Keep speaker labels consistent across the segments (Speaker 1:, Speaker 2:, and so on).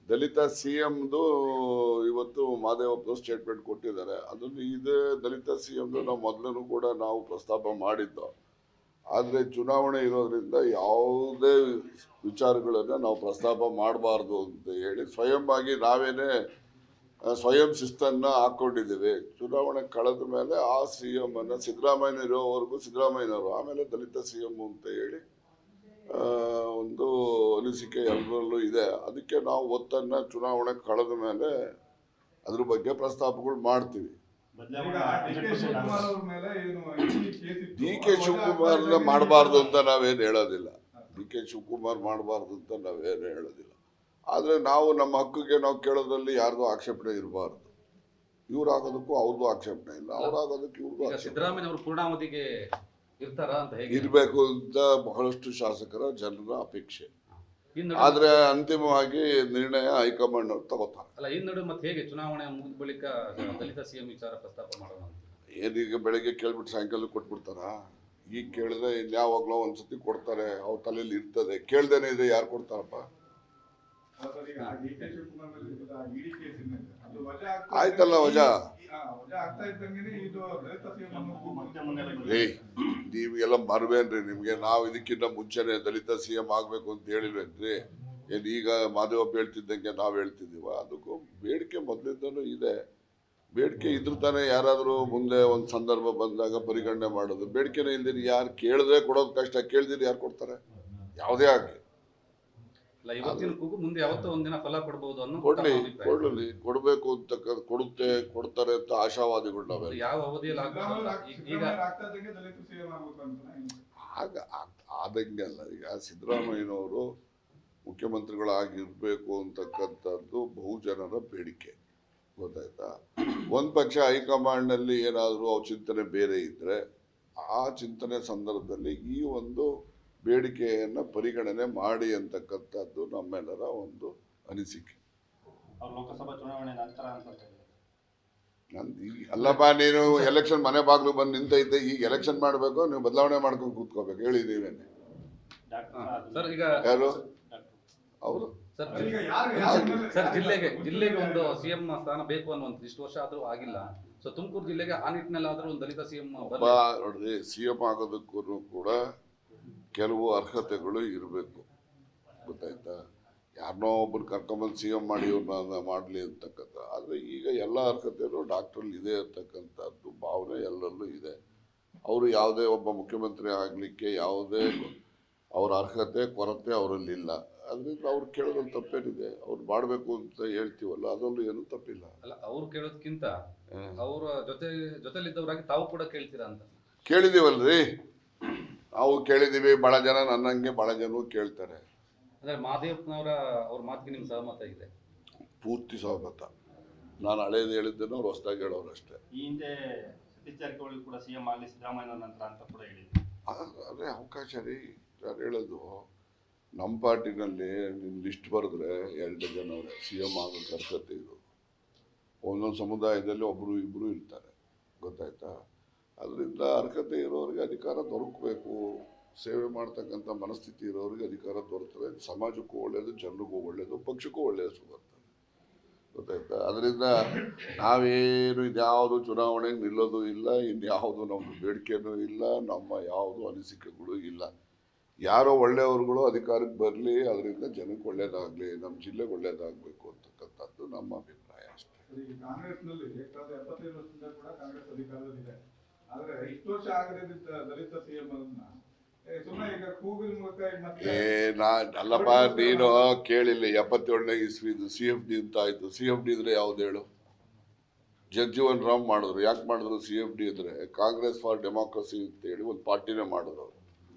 Speaker 1: ದಲಿತ ಸಿಎಂದು ಇವತ್ತು ಮಾದೇವಪ್ಪನ ಸ್ಟೇಟ್ಮೆಂಟ್ ಕೊಟ್ಟಿದ್ದಾರೆ. ಅದನ್ನು ಇದೇ ದಲಿತ ಸಿಎಂದು ನಾವು ಮೊದಲೂ ಕೂಡ ನಾವು ಪ್ರಸ್ತಾಪ ಮಾಡಿದ್ದು. ಆದರೆ ಚುನಾವಣೆ ಇರೋದ್ರಿಂದ ಯಾವುದೇ ವಿಚಾರಗಳನ್ನು ನಾವು ಪ್ರಸ್ತಾಪ ಮಾಡಬಾರ್ದು ಅಂತ ಹೇಳಿ ಸ್ವಯಂ ಆಗಿ ನಾವೇನೇ ಸ್ವಯಂ ಶಿಸ್ತನ್ನು ಹಾಕ್ಕೊಂಡಿದ್ದೀವಿ. ಚುನಾವಣೆ ಕಳೆದ ಮೇಲೆ ಆ ಸಿ ಎಂ ಅನ್ನು ಸಿದ್ದರಾಮಯ್ಯ ಇರೋವರೆಗೂ ಸಿದ್ದರಾಮಯ್ಯನವರು, ಆಮೇಲೆ ದಲಿತ ಸಿ ಎಂ ಅಂತ ಹೇಳಿ ಒಂದು ಅನಿಸಿಕೆ ಎಲ್ಲರಲ್ಲೂ ಇದೆ. ಅದಕ್ಕೆ ನಾವು ಒತ್ತನ್ನು ಚುನಾವಣೆ ಕಳೆದ ಮೇಲೆ ಅದ್ರ ಬಗ್ಗೆ ಪ್ರಸ್ತಾಪಗಳು ಮಾಡ್ತೀವಿ. ಡಿ ಕೆ ಶಿವಕುಮಾರ್ನ ಮಾಡಬಾರ್ದು ಅಂತ ನಾವೇನು ಹೇಳೋದಿಲ್ಲ. ಡಿ ಕೆ ಶಿವಕುಮಾರ್ ಮಾಡಬಾರ್ದು ಅಂತ ನಾವೇನು ಹೇಳೋದಿಲ್ಲ. ಆದರೆ ನಾವು ನಮ್ಮ ಹಕ್ಕಿಗೆ ನಾವು ಕೇಳೋದ್ರಲ್ಲಿ ಯಾರಿಗೂ ಆಕ್ಷೇಪಣೆ ಇರಬಾರ್ದು. ಇವ್ರು ಆಗೋದಕ್ಕೂ ಅವ್ರಿಗೂ ಆಕ್ಷೇಪಣೆ ಇಲ್ಲ, ಅವ್ರು ಆಗೋದಕ್ಕೆ ಇವ್ರಿಗೂ.
Speaker 2: ಸಿದ್ದರಾಮಯ್ಯ ಅವರು ಪೂರ್ಣಾವಧಿಗೆ
Speaker 1: ಇರಬೇಕು ಅಂತ ಬಹಳಷ್ಟು ಶಾಸಕರ ಜನರ ಅಪೇಕ್ಷೆ. ಆದ್ರೆ ಅಂತಿಮವಾಗಿ ನಿರ್ಣಯ ಹೈಕಮಾಂಡ್ ಅವ್ರು ತಗೋತಾರೆ.
Speaker 2: ಅಲ್ಲ, ಈ ನಡುವೆ ಮತ್ತೆ ಹೇಗೆ ಚುನಾವಣೆ ಮುಗಿದ ಬಳಿಕ ದಲಿತ ಸಿಎಂ ವಿಚಾರ ಪ್ರಸ್ತಾಪ ಮಾಡೋಣ?
Speaker 1: ಏನೀಗ ಬೆಳಗ್ಗೆ ಕೇಳ್ಬಿಟ್ಟು ಸಾಯಂಕಾಲ ಕೊಟ್ಬಿಡ್ತಾರ? ಈಗ ಕೇಳಿದ್ರೆ ಇನ್ಯಾವಾಗ್ಲೋ ಒಂದ್ಸತಿ ಕೊಡ್ತಾರೆ, ಅವ್ರ ತಲೆಯಲ್ಲಿ ಇರ್ತದೆ. ಕೇಳ್ದೇನೆ ಇದೆ ಯಾರು ಕೊಡ್ತಾರಪ್ಪ? ಆಯ್ತಲ್ಲ ವಜಾ. ನೀವೆಲ್ಲ ಮರ್ವೇನ್ರಿ? ನಿಮ್ಗೆ ನಾವು ಇದಕ್ಕಿಂತ ಮುಂಚೆನೆ ದಲಿತ ಸಿಎಂ ಆಗ್ಬೇಕು ಅಂತ ಹೇಳಿಲ್ವೇನ್ರಿ? ಏನ್ ಈಗ ಮಾದೇವಪ್ಪ ಹೇಳ್ತಿದ್ದಂಗೆ ನಾವ್ ಹೇಳ್ತಿದೀವ? ಅದಕ್ಕೂ ಬೇಡಿಕೆ ಮೊದ್ಲಿಂದನೂ ಇದೆ. ಬೇಡಿಕೆ ಇದ್ರ ತಾನೇ ಯಾರಾದ್ರೂ ಮುಂದೆ ಒಂದ್ ಸಂದರ್ಭ ಬಂದಾಗ ಪರಿಗಣನೆ ಮಾಡೋದು. ಬೇಡಿಕೆನೇ ಇಲ್ದಿರಿ ಯಾರು ಕೇಳಿದ್ರೆ ಕೊಡೋದು ಕಷ್ಟ, ಕೇಳ್ದಿರಿ ಯಾರು ಕೊಡ್ತಾರೆ? ಯಾವುದೇ ಆಗ್ಲಿ
Speaker 2: ಮುಂದೆ ಯಾವತ್ತೋ ಒಂದಿನ ಫಲ ಕೊಡಬಹುದು ಅನ್ನೋ
Speaker 1: ಕೊಡ್ಲಿ, ಕೊಡ್ಬೇಕು ಅಂತ ಕೊಡ್ತಾರೆ ಅಂತ ಆಶಾವಾದಿಗಳು ನಾವೆಲ್ಲ.
Speaker 2: ಯಾವ ಅವಧಿಯಲ್ಲಿ
Speaker 1: ಆದಂಗೆಲ್ಲ. ಈಗ ಸಿದ್ದರಾಮಯ್ಯನವರು ಮುಖ್ಯಮಂತ್ರಿಗಳಾಗಿರ್ಬೇಕು ಅಂತಕ್ಕಂಥದ್ದು ಬಹುಜನರ ಬೇಡಿಕೆ, ಗೊತ್ತಾಯ್ತಾ? ಒಂದ್ ಪಕ್ಷ ಹೈಕಮಾಂಡ್ ನಲ್ಲಿ ಏನಾದ್ರು ಅವ್ರ ಚಿಂತನೆ ಬೇರೆ ಇದ್ರೆ ಆ ಚಿಂತನೆ ಸಂದರ್ಭದಲ್ಲಿ ಈ ಒಂದು ಬೇಡಿಕೆಯನ್ನು ಪರಿಗಣನೆ ಮಾಡಿ ಅಂತಕ್ಕಂಥದ್ದು ನಮ್ಮೆಲ್ಲರ ಒಂದು ಅನಿಸಿಕೆ.
Speaker 3: ಲೋಕಸಭಾ ಚುನಾವಣೆ ನಂತರ
Speaker 1: ಅಲ್ಲಪ್ಪ, ನೀನು ಎಲೆಕ್ಷನ್ ಮನೆ ಬಾಗ್ಲು ಬಂದು ನಿಂತೈತೆ, ಈಗ ಎಲೆಕ್ಷನ್ ಮಾಡಬೇಕು, ನೀವು ಬದಲಾವಣೆ ಮಾಡ್ಕೊಂಡು ಕೂತ್ಕೋಬೇಕು. ಹೇಳಿ ನೀವೇನೆ? ಯಾರು ಅವರು?
Speaker 2: ಸರ್, ಜಿಲ್ಲೆಗೆ ಒಂದು ಸಿಎಂ ಸ್ಥಾನ ಬೇಕು ಅನ್ನುವಂಥ ಇಷ್ಟು ವರ್ಷ ಆದ್ರೂ ಆಗಿಲ್ಲ. ಸೊ ತುಮಕೂರು ಜಿಲ್ಲೆಗೆ ಆ ನಿಟ್ಟಿನಲ್ಲಿ ಆದ್ರೂ ಒಂದು ದಲಿತ ಸಿಎಂ
Speaker 1: ನೋಡ್ರಿ, ಸಿಎಂ ಆಗೋದಕ್ಕೂ ಕೂಡ ಕೆಲವು ಅರ್ಹತೆಗಳು ಇರಬೇಕು, ಗೊತ್ತಾಯ್ತಾ? ಯಾರನ್ನೋ ಒಬ್ಬರು ಕರ್ಕೊಂಬಂದು ಸಿ ಎಂ ಮಾಡಿ ಇವ್ರನ್ನ ಮಾಡಲಿ ಅಂತಕ್ಕಂಥ. ಆದರೆ ಈಗ ಎಲ್ಲ ಅರ್ಹತೆಯೂ ಡಾಕ್ಟ್ರಲ್ಲಿ ಇದೆ ಅಂತಕ್ಕಂಥದ್ದು ಭಾವನೆ ಎಲ್ಲರಲ್ಲೂ ಇದೆ. ಅವರು ಯಾವುದೇ ಒಬ್ಬ ಮುಖ್ಯಮಂತ್ರಿ ಆಗಲಿಕ್ಕೆ ಯಾವುದೇ ಅವ್ರ ಅರ್ಹತೆ ಕೊರತೆ ಅವರಲ್ಲಿಲ್ಲ. ಅದರಿಂದ ಅವ್ರು ಕೇಳೋದ್ರಲ್ಲಿ ತಪ್ಪೇನಿದೆ? ಅವ್ರು ಮಾಡಬೇಕು ಅಂತ ಹೇಳ್ತೀವಲ್ಲ, ಅದರಲ್ಲೂ ಏನೂ ತಪ್ಪಿಲ್ಲ.
Speaker 2: ಅಲ್ಲ, ಅವ್ರು ಕೇಳೋದಕ್ಕಿಂತ ಅವರ ಜೊತೆಲಿದ್ದವರಾಗಿ ತಾವು ಕೂಡ ಕೇಳ್ತೀರಾ ಅಂತ.
Speaker 1: ಕೇಳಿದೀವಲ್ರಿ, ನಾವು ಕೇಳಿದೀವಿ. ಬಹಳ ಜನ ನನ್ನಂಗೆ ಬಹಳ ಜನ ಕೇಳ್ತಾರೆ.
Speaker 2: ಅಂದ್ರೆ ಮಾದೇವಪ್ಪನವರ ಅವ್ರ ಮಾತಿಗೆ ನಿಮ್ಗೆ ಸಹಮತ ಇದೆ?
Speaker 1: ಪೂರ್ತಿ ಸಹಮತ. ನಾನು ಹಳೇದು ಹೇಳಿದ್ದೇನೆ, ಅವ್ರು ಹೊಸದಾಗಿ ಹೇಳೋರು ಅಷ್ಟೇ.
Speaker 3: ಈ ಹಿಂದೆ ಸತೀಶ್ ಜಾರಕಿಹೊಳಿ ಕೂಡ ಸಿಎಂ ಆಗಲಿ ಸಿದ್ದರಾಮಯ್ಯ ನಂತರ ಅಂತ ಕೂಡ ಹೇಳಿದ್ರು.
Speaker 1: ಅದೇ ಅವಕಾಶ ರೀ. ನಾನು ಹೇಳೋದು, ನಮ್ಮ ಪಾರ್ಟಿನಲ್ಲಿ ನಿಮ್ಮ ಲಿಸ್ಟ್ ಬರೆದ್ರೆ 2 ಜನ ಸಿ ಎಂ ಆಗೋಕ್ಕೆ ಅರ್ಹತೆ ಇರೋದು. ಒಂದೊಂದು ಸಮುದಾಯದಲ್ಲಿ ಒಬ್ಬರು ಇಬ್ಬರು ಇರ್ತಾರೆ, ಗೊತ್ತಾಯ್ತಾ? ಅದರಿಂದ ಅರ್ಹತೆ ಇರೋರಿಗೆ ಅಧಿಕಾರ ದೊರಕಬೇಕು. ಸೇವೆ ಮಾಡ್ತಕ್ಕಂಥ ಮನಸ್ಥಿತಿ ಇರೋರಿಗೆ ಅಧಿಕಾರ ದೊರಕ್ತದೆ. ಸಮಾಜಕ್ಕೂ ಒಳ್ಳೆಯದು, ಜನರಿಗೂ ಒಳ್ಳೆಯದು, ಪಕ್ಷಕ್ಕೂ ಒಳ್ಳೆಯದು ಬರ್ತದೆ, ಗೊತ್ತಾಯ್ತಾ? ಅದರಿಂದ ನಾವೇನು ಇದ್ಯಾವುದು ಚುನಾವಣೆಗೆ ನಿಲ್ಲೋದು ಇಲ್ಲ, ಇನ್ಯಾವುದು ನಮ್ಮದು ಬೇಡಿಕೆನೂ ಇಲ್ಲ, ನಮ್ಮ ಯಾವುದು ಅನಿಸಿಕೆಗಳು ಇಲ್ಲ. ಯಾರೋ ಒಳ್ಳೆಯವ್ರುಗಳು ಅಧಿಕಾರಕ್ಕೆ ಬರಲಿ, ಅದರಿಂದ ಜನಕ್ಕೆ ಒಳ್ಳೇದಾಗಲಿ, ನಮ್ಮ ಜಿಲ್ಲೆಗೆ ಒಳ್ಳೇದಾಗಬೇಕು ಅಂತಕ್ಕಂಥದ್ದು ನಮ್ಮ ಅಭಿಪ್ರಾಯ ಅಷ್ಟೇ.
Speaker 4: ಕಾಂಗ್ರೆಸ್ನಲ್ಲಿ ಕಳೆದ 75 ವರ್ಷದಿಂದ ಕೂಡ ಕಾಂಗ್ರೆಸ್ ಅಧಿಕಾರದಲ್ಲಿದೆ. ಆದರೆ ಇಷ್ಟು ವರ್ಷ ಆಗದೆ ದಲಿತ ಸಿಎಂ
Speaker 1: ಅಲ್ಲಪ್ಪ, ನೀನು ಕೇಳಿಲ್ಲ. 77ನೇ ಇಸ್ವಿದು CFD ಅಂತ ಆಯ್ತು. CFD ಅಂದ್ರೆ ಯಾವ್ದು ಹೇಳು? ಜಗಜೀವನ್ ರಾಮ್ ಮಾಡಿದ್ರು. ಯಾಕೆ ಮಾಡಿದ್ರು CFD ಅಂದ್ರೆ? ಕಾಂಗ್ರೆಸ್ ಫಾರ್ ಡೆಮಾಕ್ರಸಿ ಅಂತ ಹೇಳಿ ಒಂದು ಪಾರ್ಟಿನೇ ಮಾಡಿದ್ರು.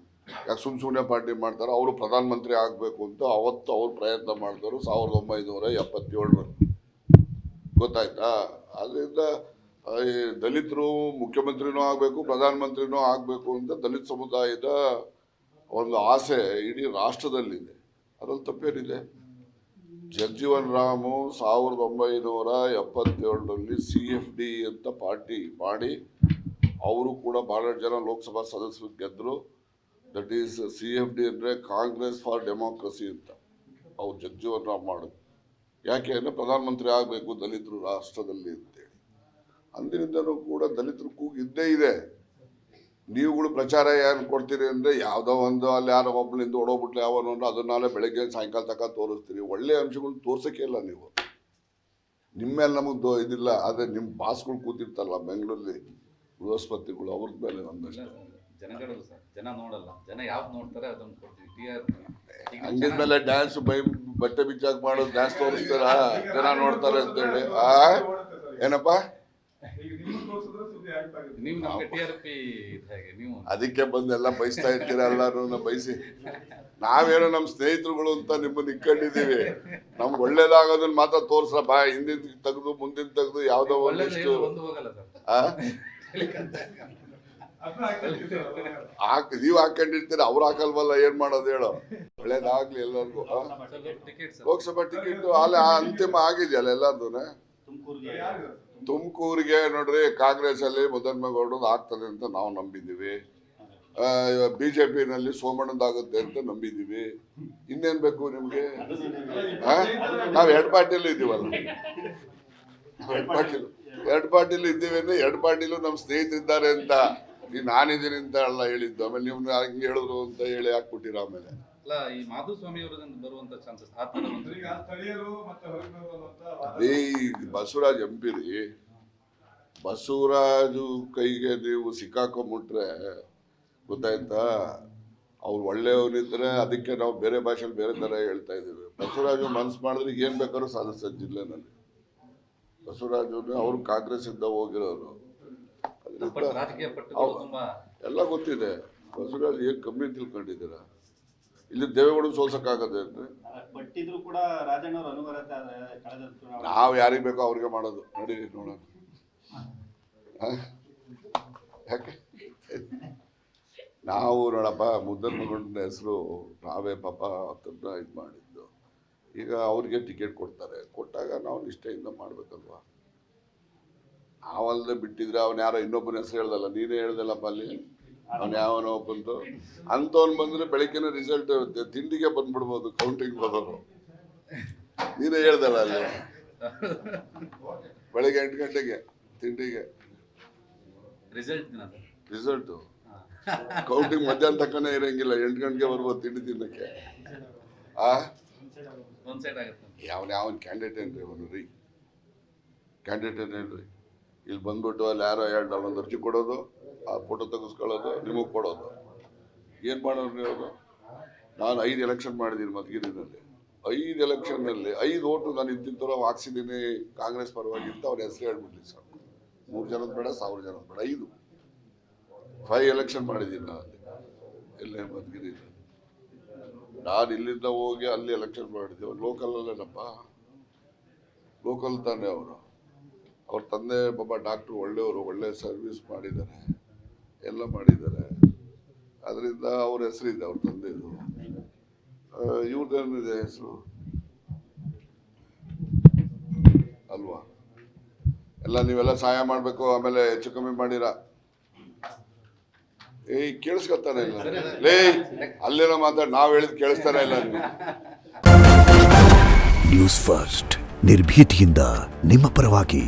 Speaker 1: ಯಾಕೆ ಸುಮ್ಮನೆ ಪಾರ್ಟಿ ಮಾಡ್ತಾರೆ? ಅವರು ಪ್ರಧಾನಮಂತ್ರಿ ಆಗ್ಬೇಕು ಅಂತ ಅವತ್ತು ಅವ್ರು ಪ್ರಯತ್ನ ಮಾಡಿದ್ರು 1977ರಲ್ಲಿ, ಗೊತ್ತಾಯ್ತಾ? ಅದರಿಂದ ದಲಿತರು ಮುಖ್ಯಮಂತ್ರಿನೂ ಆಗಬೇಕು, ಪ್ರಧಾನಮಂತ್ರಿನೂ ಆಗಬೇಕು ಅಂತ ದಲಿತ ಸಮುದಾಯದ ಒಂದು ಆಸೆ ಇಡೀ ರಾಷ್ಟ್ರದಲ್ಲಿದೆ. ಅದ್ರಲ್ಲಿ ತಪ್ಪೇನಿದೆ? ಜಗಜೀವನ್ ರಾಮು 1977ರಲ್ಲಿ CFD ಅಂತ ಪಾರ್ಟಿ ಮಾಡಿ ಅವರು ಕೂಡ ಬಹಳಷ್ಟು ಜನ ಲೋಕಸಭಾ ಸದಸ್ಯರು ಗೆದ್ದರು. ದಟ್ ಈಸ್ CFD ಅಂದರೆ ಕಾಂಗ್ರೆಸ್ ಫಾರ್ ಡೆಮಾಕ್ರಸಿ ಅಂತ ಅವ್ರು ಜಗಜೀವನ್ ರಾಮ್ ಮಾಡಿದ್ರು. ಯಾಕೆ ಅಂದರೆ ಪ್ರಧಾನಮಂತ್ರಿ ಆಗಬೇಕು ದಲಿತರು ರಾಷ್ಟ್ರದಲ್ಲಿ ಅಂತೇಳಿ. ಅಂದಿನಿಂದನೂ ಕೂಡ ದಲಿತರ ಕೂಗು ಇದ್ದೇ ಇದೆ. ನೀವುಗಳು ಪ್ರಚಾರ ಏನು ಕೊಡ್ತೀರಿ ಅಂದರೆ ಯಾವುದೋ ಒಂದು ಅಲ್ಲಿ ಯಾರೋ ಒಬ್ಬನಿಂದ ಹೊಡೋಗ್ಬಿಟ್ಲೆ ಯಾವನು ಅಂದ್ರೆ ಅದನ್ನಾಲೆ ಬೆಳಗ್ಗೆ ಸಾಯಂಕಾಲ ತನಕ ತೋರಿಸ್ತೀರಿ. ಒಳ್ಳೆಯ ಅಂಶಗಳನ್ನ ತೋರ್ಸೋಕ್ಕೆ ಇಲ್ಲ ನೀವು. ನಿಮ್ಮ ಮೇಲೆ ನಮಗೆ ಇದಿಲ್ಲ. ಆದರೆ ನಿಮ್ಮ ಬಾಸ್ಗಳು ಕೂತಿರ್ತಾರಲ್ಲ ಬೆಂಗಳೂರಲ್ಲಿ ಬೃಹಸ್ಪತಿಗಳು, ಅವ್ರ ಮೇಲೆ ಒಂದಷ್ಟು
Speaker 2: ಜನಗಳು ಸರ್, ಜನ ನೋಡಲ್ಲ. ಜನ ಯಾವ್ದು ನೋಡ್ತಾರೆ ಅದನ್ನು ಕೊಡ್ತೀವಿ.
Speaker 1: ಹಂಗಿದ್ಮೇಲೆ ಡ್ಯಾನ್ಸ್ ಬಟ್ಟೆ ಬಿಚ್ಚಾಕ್ ಮಾಡೋದು ಡ್ಯಾನ್ಸ್ ತೋರಿಸ್ತಾರ ಜನ ನೋಡ್ತಾರೆ ಅಂತೇಳಿ. ಏನಪ್ಪ
Speaker 2: ನೀವು ನಮ್ಗೆ TRP ಹೇಗೆ ನೀವು
Speaker 1: ಅದಕ್ಕೆ ಬಂದೆಲ್ಲ ಬಯಸ್ತಾ ಇರ್ತೀರ ಎಲ್ಲರೂ ಬಯಸಿ. ನಾವೇನೋ ನಮ್ಮ ಸ್ನೇಹಿತರುಗಳು ಅಂತ ನಿಮ್ಮನ್ನ ಇಟ್ಕೊಂಡಿದೀವಿ. ನಮ್ಗೆ ಒಳ್ಳೇದಾಗೋದನ್ನ ಮಾತ್ರ ತೋರ್ಸ್ರ ಬಾ. ಹಿಂದಿನ ತೆಗ್ದು ಮುಂದಿನ ತೆಗ್ದು ಯಾವ್ದೋ ಒಂದಿಷ್ಟು ನೀವ್ ಹಾಕೊಂಡಿರ್ತೀರ, ಅವ್ರು ಹಾಕಲ್ವಲ್ಲ. ಏನ್ ಮಾಡೋದು ಹೇಳೋ. ಒಳ್ಳೇದಾಗ್ಲಿ ಎಲ್ಲರಿಗೂ. ಲೋಕಸಭಾ ಟಿಕೆಟ್ ಅಲ್ಲಿ ಅಂತಿಮ ಆಗಿದೆಯಲ್ಲ ಎಲ್ಲಾರ್ದು. ತುಮಕೂರಿಗೆ ನೋಡ್ರಿ, ಕಾಂಗ್ರೆಸ್ ಅಲ್ಲಿ ಮುದ್ದನ್ಮೇಗೌಡರದ್ದು ಆಗ್ತದೆ ಅಂತ ನಾವು ನಂಬಿದ್ದೀವಿ. BJP-ನಲ್ಲಿ ಸೋಮಣ್ಣದಾಗುತ್ತೆ ಅಂತ ನಂಬಿದ್ದೀವಿ. ಇನ್ನೇನ್ ಬೇಕು ನಿಮ್ಗೆ? ನಾವ್ ಎರಡ್ ಪಾರ್ಟಿಯಲ್ಲೂ ಇದ್ದೀವಲ್ಲ. ಎರಡ್ ಪಾರ್ಟಿಲೂ ಇದ್ದೀವಿ ಅಂದ್ರೆ ಎರಡ್ ಪಾರ್ಟಿಲೂ ನಮ್ ಸ್ನೇಹಿತರಿದ್ದಾರೆ ಅಂತ. ಈಗ ನಾನಿದ್ದೀನಿ ಅಂತ ಅಲ್ಲ ಹೇಳಿದ್ದು. ಆಮೇಲೆ ನೀವು ಹಂಗೆ ಹೇಳಿದ್ರು ಅಂತ ಹೇಳಿ ಹಾಕ್ಬಿಟ್ಟಿರ. ಆಮೇಲೆ
Speaker 2: ಈ ಮಾಧುಸ್ವಾಮಿ ಅವರಿಂದ ಬರುವಂತ ಚಾನ್ಸಸ್
Speaker 1: ಬಸವರಾಜ್ MP ರೀ. ಬಸವರಾಜು ಕೈಗೆ ನೀವು ಸಿಕ್ಕಾಕೊಂಡ್ಬಿಟ್ರೆ ಗೊತ್ತಾಯ್ತಾ, ಅವ್ರು ಒಳ್ಳೆಯವನಿದ್ರೆ ಅದಕ್ಕೆ ನಾವು ಬೇರೆ ಭಾಷೆಯಲ್ಲಿ ಬೇರೆ ತರ ಹೇಳ್ತಾ ಇದೀವಿ. ಬಸವರಾಜು ಮನ್ಸು ಮಾಡಿದ್ರೆ ಏನ್ ಬೇಕಾದ್ರೂ ಸಾಧಿಸ್ತಾರೆ ಜಿಲ್ಲೆನಲ್ಲಿ. ಬಸವರಾಜು ಅವರು ಕಾಂಗ್ರೆಸ್ ಇಂದ ಹೋಗಿರೋರು, ಎಲ್ಲ ಗೊತ್ತಿದೆ. ಬಸವರಾಜ್ ಏನ್ ಕಮ್ಮಿ ತಿಳ್ಕೊಂಡಿದ್ದೀರ? ಇಲ್ಲಿ ದೇವೇಗೌಡ ಸೋಲ್ಸಕ್ಕಾಗದೆ ಅಂದ್ರೆ ನಾವ್ ಯಾರಿಗ್ ಬೇಕೋ ಅವ್ರಿಗೆ ಮಾಡೋದು. ನಡೀರಿ ನೋಡೋಣ. ಯಾಕೆ ನಾವು ನೋಡಪ್ಪ ಮುದ್ದನ್ಮೇಗೌಡನ ಹೆಸರು ನಾವೇ ಪಾಪ ಅದನ್ನ ಇದು ಮಾಡಿದ್ದು. ಈಗ ಅವ್ರಿಗೆ ಟಿಕೆಟ್ ಕೊಡ್ತಾರೆ. ಕೊಟ್ಟಾಗ ನಾವು ನಿಷ್ಠೆಯಿಂದ ಮಾಡ್ಬೇಕಲ್ವಾ. ನಾವಲ್ಲದೆ ಬಿಟ್ಟಿದ್ರೆ ಅವನ್ ಯಾರೋ ಇನ್ನೊಬ್ಬನ ಹೆಸರು ಹೇಳ್ದಲ್ಲ, ನೀನೇ ಹೇಳ್ದಲ್ಲಪ್ಪ ಅಲ್ಲಿ. ಅವ್ನು ಯಾವನೋ ಬಂತು ಅಂತವ್ನು ಬಂದ್ರೆ ಬೆಳಗ್ಗೆನ ರಿಸಲ್ಟ್ ಇರುತ್ತೆ, ತಿಂಡಿಗೆ ಬಂದ್ಬಿಡ್ಬೋದು ಕೌಂಟಿಂಗ್ ಹೋದವರು. ನೀನೇ ಹೇಳ್ದಲ್ಲ ಅಲ್ಲಿ ಬೆಳಗ್ಗೆ 8 ಗಂಟೆಗೆ ತಿಂಡಿಗೆ ರಿಸಲ್ಟು. ಕೌಂಟಿಂಗ್ ಮಧ್ಯಾಹ್ನ ತಕ್ಕನೇ ಇರಂಗಿಲ್ಲ, 8 ಗಂಟೆಗೆ ಬರ್ಬೋದು ತಿಂಡಿ ತಿನ್ನಕ್ಕೆ. ಯಾವನ್ ಕ್ಯಾಂಡಿಡೇಟ್ ಏನ್ರಿ ಅವನು ರೀ? ಕ್ಯಾಂಡಿಡೇಟ್ ಏನ್ರಿ? ಇಲ್ಲಿ ಬಂದ್ಬಿಟ್ಟು ಅಲ್ಲಿ ಯಾರೋ $2 ಅರ್ಜಿ ಕೊಡೋದು, ಆ ಫೋಟೋ ತೆಗೆಸ್ಕೊಳ್ಳೋದು, ನಿಮಗೆ ಕೊಡೋದು. ಏನು ಮಾಡೋರು ಅವರು? ನಾನು 5 ಎಲೆಕ್ಷನ್ ಮಾಡಿದ್ದೀನಿ ಮಧುಗಿರಿನಲ್ಲಿ. 5 ಎಲೆಕ್ಷನ್ನಲ್ಲಿ 5 ಓಟು ನಾನು ಇಂತಿಂತವ್ರು ಹಾಕ್ಸಿದ್ದೀನಿ ಕಾಂಗ್ರೆಸ್ ಪರವಾಗಿ ಅಂತ ಅವ್ರ ಹೆಸರು ಹೇಳ್ಬಿಡ್ಲಿ ಸಾಕು. 3 ಜನದ ಬೇಡ, 1000 ಜನದ ಬೇಡ, 5 ಎಲೆಕ್ಷನ್ ಮಾಡಿದ್ದೀನಿ ನಾನು ಅಲ್ಲಿ ಎಲ್ಲೇ ಮಧುಗಿರಿನಲ್ಲಿ. ನಾನು ಇಲ್ಲಿಂದ ಹೋಗಿ ಅಲ್ಲಿ ಎಲೆಕ್ಷನ್ ಮಾಡಿದ್ದೇವೆ. ಲೋಕಲಲ್ಲೇನಪ್ಪ, ಲೋಕಲ್ ತಾನೇ ಅವರು. ಅವ್ರ ತಂದೆ ಪಾಪ ಡಾಕ್ಟ್ರು ಒಳ್ಳೆಯವರು, ಒಳ್ಳೆ ಸರ್ವಿಸ್ ಮಾಡಿದ್ದಾರೆ, ಎಲ್ಲ ಮಾಡಿದ್ದಾರೆ. ಅದರಿಂದ ಅವ್ರ ಹೆಸರಿದೆ ಅವ್ರ ತಂದೆದು. ಇವ್ರದ್ದೇನಿದೆ ಹೆಸರು ಅಲ್ವಾ? ಎಲ್ಲ ನೀವೆಲ್ಲ ಸಹಾಯ ಮಾಡಬೇಕು. ಆಮೇಲೆ ಹೆಚ್ಚು ಕಮ್ಮಿ ಮಾಡಿರ ಕೇಳಿಸ್ಕೊತಾನೆ ಇಲ್ಲ ಲೇ, ಅಲ್ಲೇನೋ ಮಾತಾಡಿ ನಾವು ಹೇಳಿದ್ ಕೇಳಿಸ್ತಾನೆ ಇಲ್ಲ ನೀವು.
Speaker 5: ನ್ಯೂಸ್ ಫಸ್ಟ್ ನಿರ್ಭೀತಿಯಿಂದ ನಿಮ್ಮ ಪರವಾಗಿ.